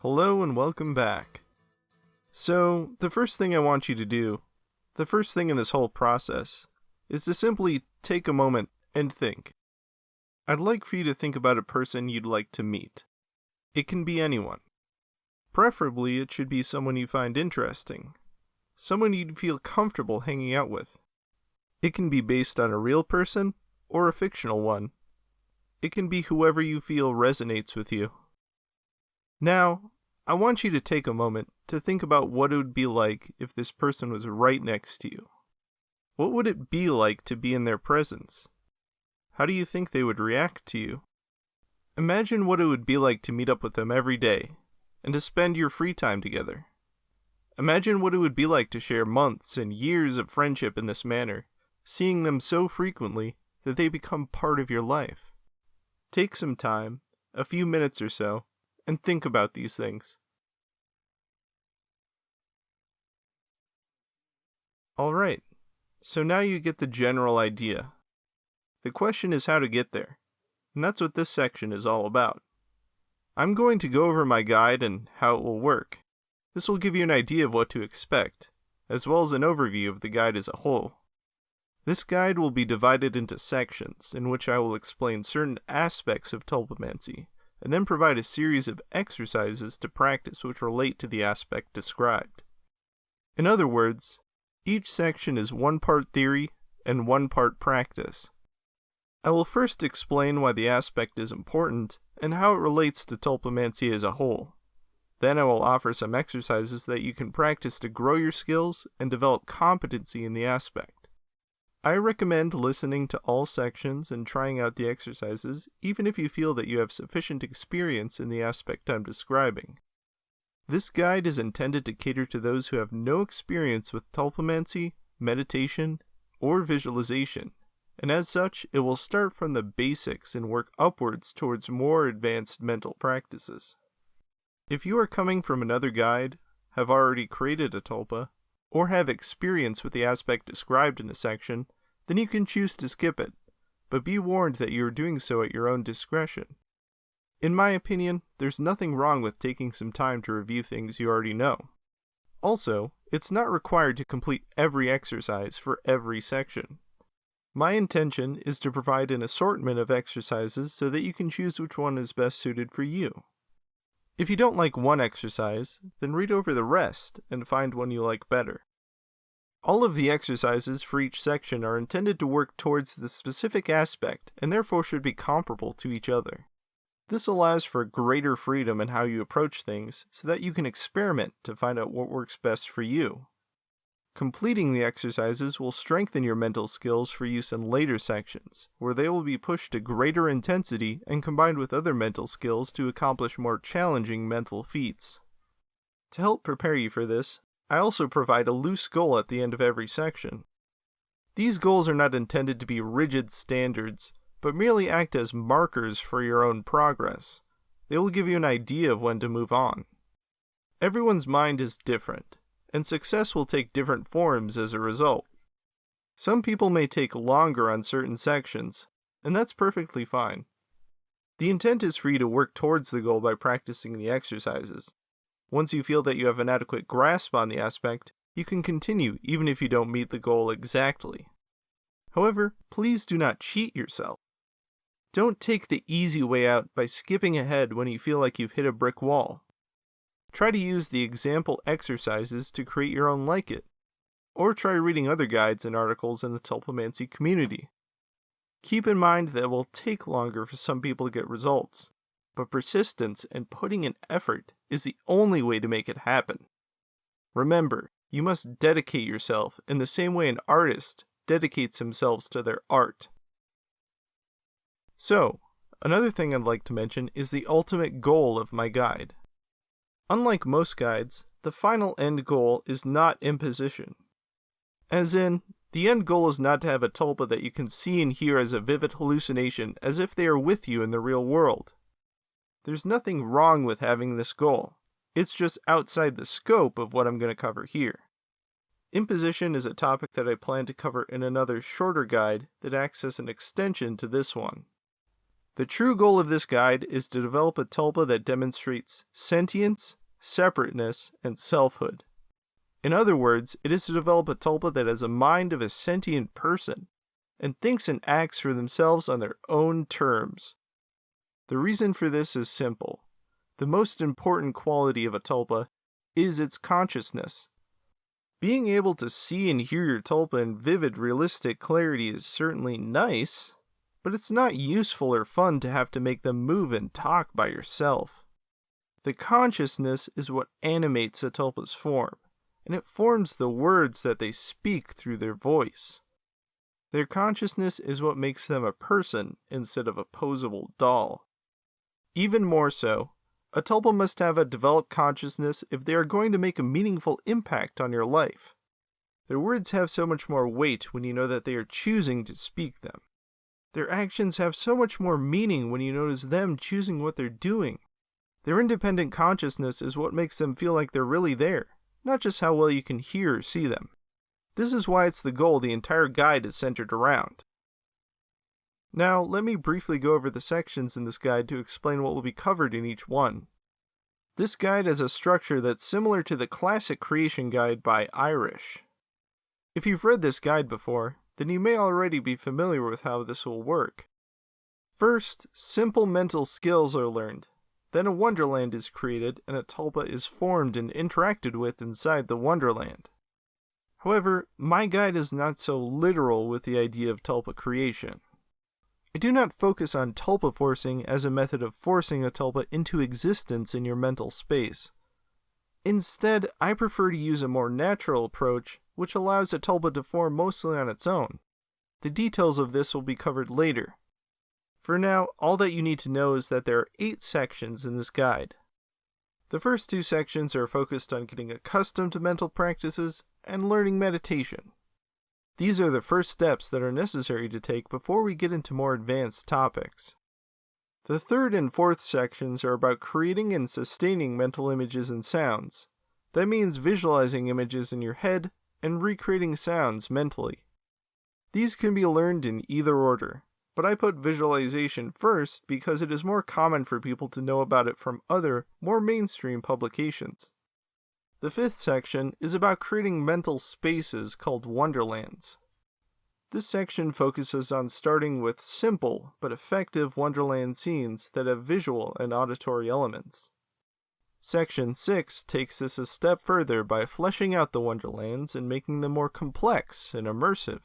Hello and welcome back. So, the first thing I want you to do, the first thing in this whole process, is to simply take a moment and think. I'd like for you to think about a person you'd like to meet. It can be anyone. Preferably, it should be someone you find interesting, someone you'd feel comfortable hanging out with. It can be based on a real person or a fictional one. It can be whoever you feel resonates with you. Now, I want you to take a moment to think about what it would be like if this person was right next to you. What would it be like to be in their presence? How do you think they would react to you? Imagine what it would be like to meet up with them every day and to spend your free time together. Imagine what it would be like to share months and years of friendship in this manner, seeing them so frequently that they become part of your life. Take some time, a few minutes or so, and think about these things. Alright, so now you get the general idea. The question is how to get there, and that's what this section is all about. I'm going to go over my guide and how it will work. This will give you an idea of what to expect, as well as an overview of the guide as a whole. This guide will be divided into sections in which I will explain certain aspects of Tulpamancy, and then provide a series of exercises to practice which relate to the aspect described. In other words, each section is one part theory and one part practice. I will first explain why the aspect is important and how it relates to Tulpamancy as a whole. Then I will offer some exercises that you can practice to grow your skills and develop competency in the aspect. I recommend listening to all sections and trying out the exercises, even if you feel that you have sufficient experience in the aspect I'm describing. This guide is intended to cater to those who have no experience with Tulpamancy, meditation, or visualization, and as such, it will start from the basics and work upwards towards more advanced mental practices. If you are coming from another guide, have already created a Tulpa, or have experience with the aspect described in a section, then you can choose to skip it, but be warned that you are doing so at your own discretion. In my opinion, there's nothing wrong with taking some time to review things you already know. Also, it's not required to complete every exercise for every section. My intention is to provide an assortment of exercises so that you can choose which one is best suited for you. If you don't like one exercise, then read over the rest and find one you like better. All of the exercises for each section are intended to work towards the specific aspect and therefore should be comparable to each other. This allows for greater freedom in how you approach things so that you can experiment to find out what works best for you. Completing the exercises will strengthen your mental skills for use in later sections, where they will be pushed to greater intensity and combined with other mental skills to accomplish more challenging mental feats. To help prepare you for this, I also provide a loose goal at the end of every section. These goals are not intended to be rigid standards, but merely act as markers for your own progress. They will give you an idea of when to move on. Everyone's mind is different, and success will take different forms as a result. Some people may take longer on certain sections, and that's perfectly fine. The intent is for you to work towards the goal by practicing the exercises. Once you feel that you have an adequate grasp on the aspect, you can continue even if you don't meet the goal exactly. However, please do not cheat yourself. Don't take the easy way out by skipping ahead when you feel like you've hit a brick wall. Try to use the example exercises to create your own like it, or try reading other guides and articles in the Tulpamancy community. Keep in mind that it will take longer for some people to get results, but persistence and putting in effort is the only way to make it happen. Remember, you must dedicate yourself in the same way an artist dedicates themselves to their art. So, another thing I'd like to mention is the ultimate goal of my guide. Unlike most guides, the final end goal is not imposition. As in, the end goal is not to have a tulpa that you can see and hear as a vivid hallucination as if they are with you in the real world. There's nothing wrong with having this goal. It's just outside the scope of what I'm going to cover here. Imposition is a topic that I plan to cover in another shorter guide that acts as an extension to this one. The true goal of this guide is to develop a tulpa that demonstrates sentience, separateness, and selfhood. In other words, it is to develop a tulpa that has a mind of a sentient person and thinks and acts for themselves on their own terms. The reason for this is simple. The most important quality of a tulpa is its consciousness. Being able to see and hear your tulpa in vivid, realistic clarity is certainly nice, but it's not useful or fun to have to make them move and talk by yourself. The consciousness is what animates a tulpa's form, and it forms the words that they speak through their voice. Their consciousness is what makes them a person instead of a posable doll. Even more so, a tulpa must have a developed consciousness if they are going to make a meaningful impact on your life. Their words have so much more weight when you know that they are choosing to speak them. Their actions have so much more meaning when you notice them choosing what they're doing. Their independent consciousness is what makes them feel like they're really there, not just how well you can hear or see them. This is why it's the goal the entire guide is centered around. Now, let me briefly go over the sections in this guide to explain what will be covered in each one. This guide has a structure that's similar to the classic creation guide by Irish. If you've read this guide before, then you may already be familiar with how this will work. First, simple mental skills are learned. Then a wonderland is created and a tulpa is formed and interacted with inside the wonderland. However, my guide is not so literal with the idea of tulpa creation. I do not focus on tulpa forcing as a method of forcing a tulpa into existence in your mental space. Instead, I prefer to use a more natural approach, which allows a tulpa to form mostly on its own. The details of this will be covered later. For now, all that you need to know is that there are 8 sections in this guide. The first 2 sections are focused on getting accustomed to mental practices and learning meditation. These are the first steps that are necessary to take before we get into more advanced topics. The third and fourth sections are about creating and sustaining mental images and sounds. That means visualizing images in your head and recreating sounds mentally. These can be learned in either order, but I put visualization first because it is more common for people to know about it from other, more mainstream publications. The fifth section is about creating mental spaces called wonderlands. This section focuses on starting with simple but effective wonderland scenes that have visual and auditory elements. Section 6 takes this a step further by fleshing out the wonderlands and making them more complex and immersive.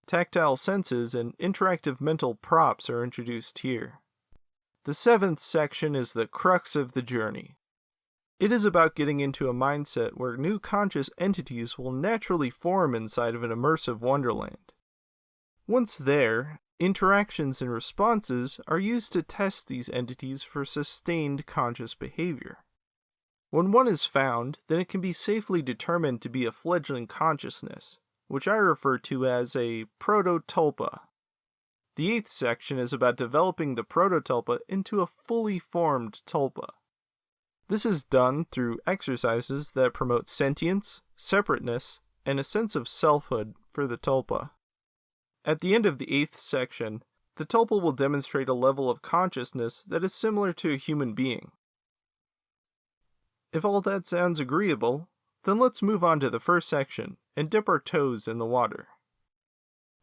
Tactile senses and interactive mental props are introduced here. The 7th section is the crux of the journey. It is about getting into a mindset where new conscious entities will naturally form inside of an immersive wonderland. Once there, interactions and responses are used to test these entities for sustained conscious behavior. When one is found, then it can be safely determined to be a fledgling consciousness, which I refer to as a proto-tulpa. The 8th section is about developing the proto-tulpa into a fully formed tulpa. This is done through exercises that promote sentience, separateness, and a sense of selfhood for the tulpa. At the end of the 8th section, the tulpa will demonstrate a level of consciousness that is similar to a human being. If all that sounds agreeable, then let's move on to the first section and dip our toes in the water.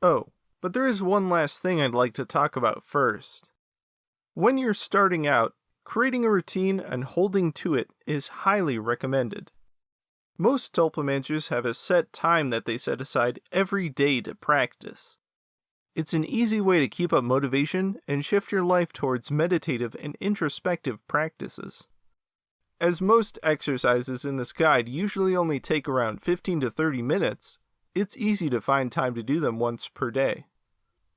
Oh, but there is one last thing I'd like to talk about first. When you're starting out, creating a routine and holding to it is highly recommended. Most tulpamancers have a set time that they set aside every day to practice. It's an easy way to keep up motivation and shift your life towards meditative and introspective practices. As most exercises in this guide usually only take around 15 to 30 minutes, it's easy to find time to do them once per day.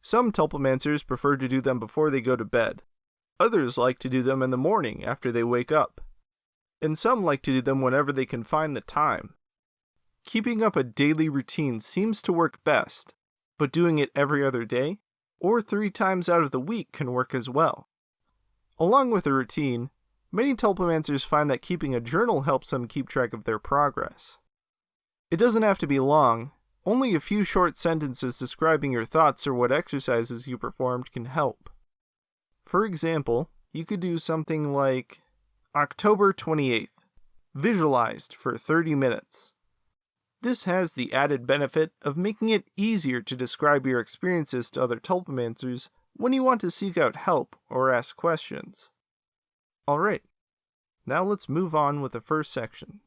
Some tulpamancers prefer to do them before they go to bed. Others like to do them in the morning after they wake up. And some like to do them whenever they can find the time. Keeping up a daily routine seems to work best, but doing it every other day, or 3 times out of the week can work as well. Along with a routine, many tulpamancers find that keeping a journal helps them keep track of their progress. It doesn't have to be long, only a few short sentences describing your thoughts or what exercises you performed can help. For example, you could do something like October 28th, visualized for 30 minutes. This has the added benefit of making it easier to describe your experiences to other tulpamancers when you want to seek out help or ask questions. Alright, now let's move on with the first section.